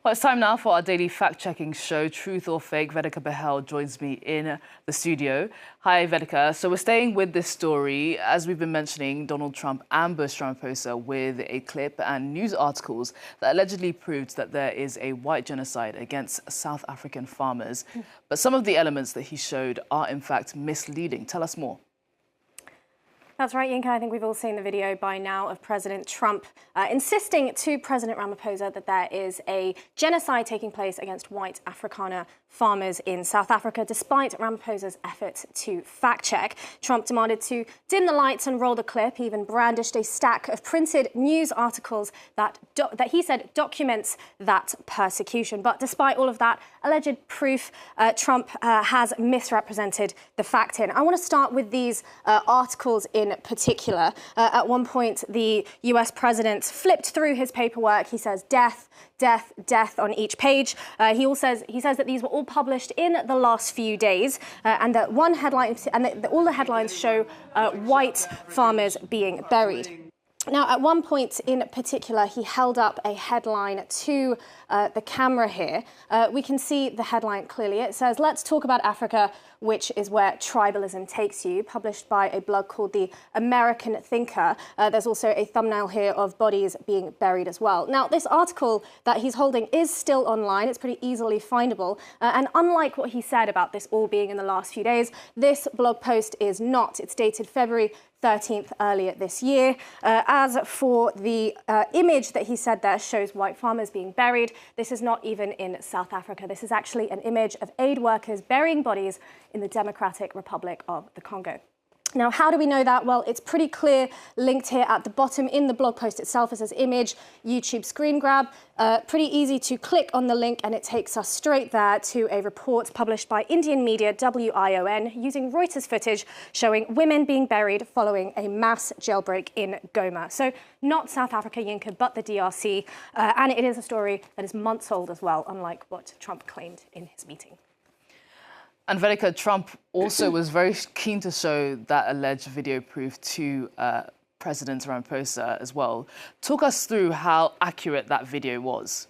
Well, it's time now for our daily fact-checking show, Truth or Fake. Vedika Behel joins me in the studio. Hi, Vedika. So we're staying with this story. As we've been mentioning, Donald Trump ambushed Ramaphosa with a clip and news articles that allegedly proved that there is a white genocide against South African farmers. But some of the elements that he showed are, in fact, misleading. Tell us more. That's right, Yinka. I think we've all seen the video by now of President Trump insisting to President Ramaphosa that there is a genocide taking place against white Afrikaner farmers in South Africa, despite Ramaphosa's effort to fact-check. Trump demanded to dim the lights and roll the clip. He even brandished a stack of printed news articles that he said documents that persecution. But despite all of that alleged proof, Trump has misrepresented the fact here. I want to start with these articles in particular. At one point, the US president flipped through his paperwork. He says death, death, death on each page. He says that these were all published in the last few days, and that one headline and that all the headlines show white farmers being buried. Now, at one point in particular, he held up a headline to the camera here. We can see the headline clearly. It says, "Let's talk about Africa, which is where tribalism takes you," published by a blog called The American Thinker. There's also a thumbnail here of bodies being buried as well. Now, this article that he's holding is still online. It's pretty easily findable. And unlike what he said about this all being in the last few days, this blog post is not. It's dated February 13th earlier this year. As for the image that he said there shows white farmers being buried, this is not even in South Africa. This is actually an image of aid workers burying bodies in the Democratic Republic of the Congo. Now, how do we know that? Well, it's pretty clear, linked here at the bottom in the blog post itself. It says image, YouTube screen grab. Pretty easy to click on the link and it takes us straight there to a report published by Indian media WION using Reuters footage showing women being buried following a mass jailbreak in Goma. So not South Africa, Yinka, but the DRC. And it is a story that is months old as well, unlike what Trump claimed in his meeting. And Vedika, Trump also was very keen to show that alleged video proof to President Ramaphosa as well. Talk us through how accurate that video was.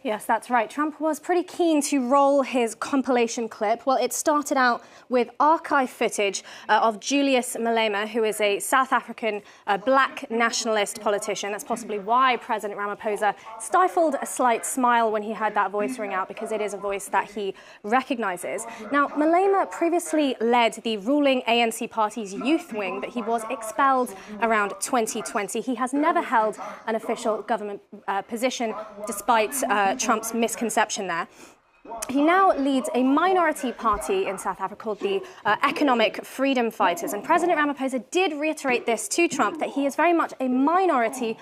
Yes, that's right. Trump was pretty keen to roll his compilation clip. Well, it started out with archive footage of Julius Malema, who is a South African black nationalist politician. That's possibly why President Ramaphosa stifled a slight smile when he heard that voice ring out, because it is a voice that he recognizes. Now, Malema previously led the ruling ANC party's youth wing, but he was expelled around 2020. He has never held an official government position, despite Trump's misconception there. He now leads a minority party in South Africa called the Economic Freedom Fighters. And President Ramaphosa did reiterate this to Trump, that he is very much a minority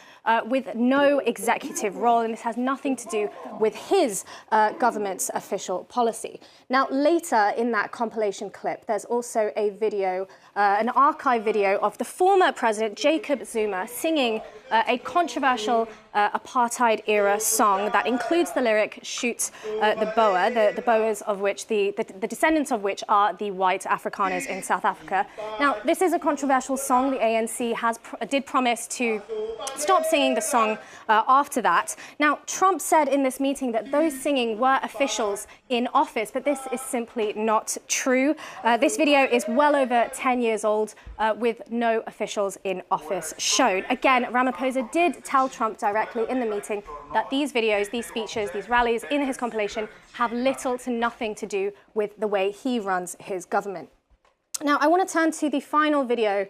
with no executive role. And this has nothing to do with his government's official policy. Now, later in that compilation clip, there's also a video, an archive video of the former president, Jacob Zuma, singing a controversial apartheid-era song that includes the lyric, "Shoot the Boer," the Boers of which, the descendants of which are the white Afrikaners in South Africa. Now, this is a controversial song. The ANC did promise to stop singing the song after that. Now, Trump said in this meeting that those singing were officials in office, but this is simply not true. This video is well over 10 years old with no officials in office shown. Again, Ramaphosa did tell Trump directly in the meeting that these videos, these speeches, these rallies in his compilation have little to nothing to do with the way he runs his government. Now, I want to turn to the final video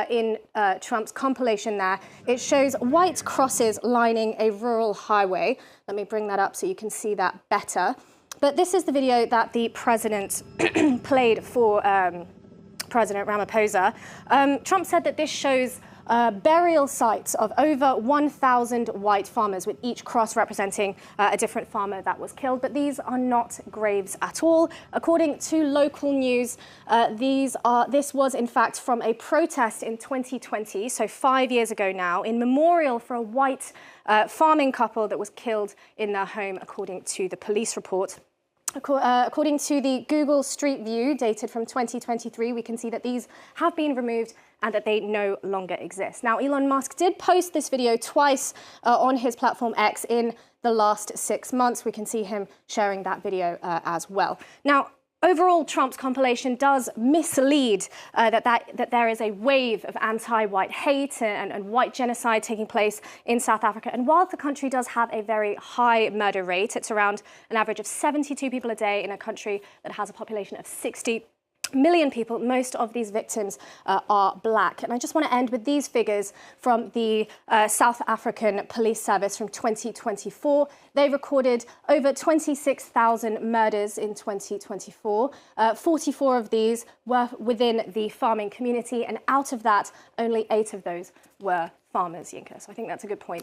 in Trump's compilation there. It shows white crosses lining a rural highway. Let me bring that up so you can see that better. But this is the video that the president played for President Ramaphosa. Trump said that this shows burial sites of over 1,000 white farmers, with each cross representing a different farmer that was killed. But these are not graves at all. According to local news, this was in fact from a protest in 2020, so 5 years ago now, in memorial for a white farming couple that was killed in their home, according to the police report. According to the Google Street View dated from 2023, we can see that these have been removed and that they no longer exist. Now, Elon Musk did post this video twice on his platform X in the last 6 months. We can see him sharing that video as well. Now, overall, Trump's compilation does mislead that there is a wave of anti-white hate and white genocide taking place in South Africa. And while the country does have a very high murder rate, it's around an average of 72 people a day in a country that has a population of 60 million people. Most of these victims are black. And I just want to end with these figures from the South African Police Service from 2024. They recorded over 26,000 murders in 2024. 44 of these were within the farming community, and out of that, only 8 of those were farmers, Yinka. So I think that's a good point